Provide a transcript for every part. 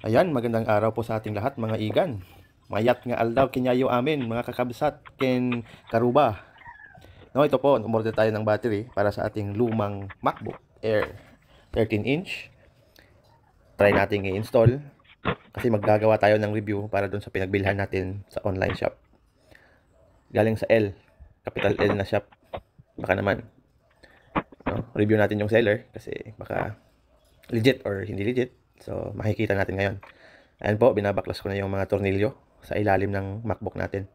Ayan, magandang araw po sa ating lahat mga igan. Mayat nga aldaw kinyayo amin mga kakabsat ken karuba. No, ito po, umorder tayo ng battery para sa ating lumang MacBook Air 13-inch. Try natin i-install kasi maggagawa tayo ng review para dun sa pinagbilhan natin sa online shop. Galing sa L, capital L na shop. Baka naman, no? Review natin yung seller kasi baka legit or hindi legit. So, makikita natin ngayon. Ayan po, binabaklas ko na yung mga tornilyo sa ilalim ng MacBook natin.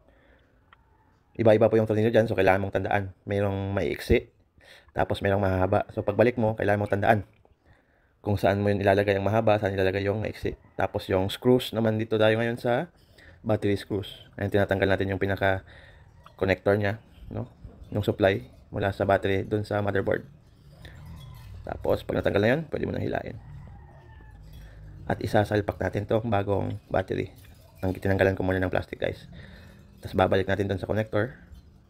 Iba-iba po yung tornilyo dyan, so kailangan mong tandaan. Mayroong maiiksi, tapos mayroong mahaba. So pagbalik mo, kailangan mong tandaan kung saan mo yun ilalagay ang mahaba, saan ilalagay yung maiksi. Tapos yung screws naman, dito tayo ngayon sa battery screws. Ayan, tinatanggal natin yung pinaka connector niya, no? Yung supply mula sa battery dun sa motherboard. Tapos pag natanggal na yun, pwede mo nang hilain. At isasalpak natin to bagong battery. Ang tinanggalan ko muna ng plastic, guys. Tapos babalik natin dun sa connector,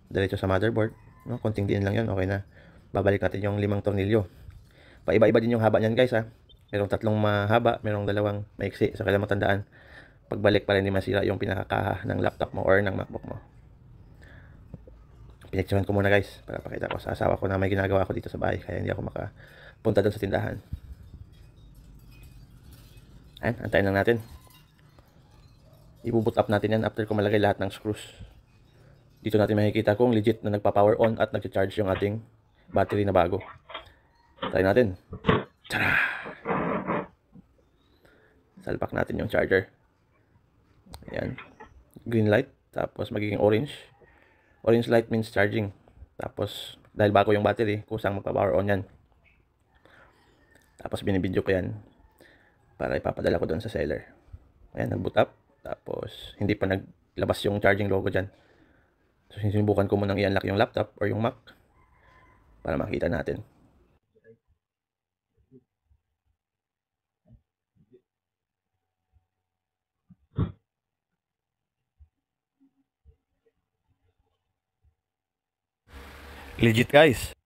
diretso sa motherboard, no? Konting din lang yun, okay na. Babalik natin yung 5 tornilyo. Paiba-iba din yung haba niyan, guys, ha. Merong 3 mahaba, merong 2 maiksi. So kailangan matandaan, pagbalik para hindi masira yung pinakakaha ng laptop mo or ng MacBook mo. Pinecturean ko muna, guys, para pakita ko sa asawa ko na may ginagawa ko dito sa bahay, kaya hindi ako makapunta doon sa tindahan. Ayan, antayin lang natin. I-boot up natin yan after ko malagay lahat ng screws. Dito natin makikita kung legit na nagpa-power on at nag-charge yung ating battery na bago. Try natin. Tara! Salpak natin yung charger. Ayan. Green light. Tapos magiging orange. Orange light means charging. Tapos, dahil bago yung battery, kusang magpa-power on yan. Tapos binibidyo ko yan para ipapadala ko doon sa seller. Ayan, nag-boot up. Tapos, hindi pa naglabas yung charging logo dyan. So, sinubukan ko munang i-unlock yung laptop or yung Mac para makita natin. Legit, guys.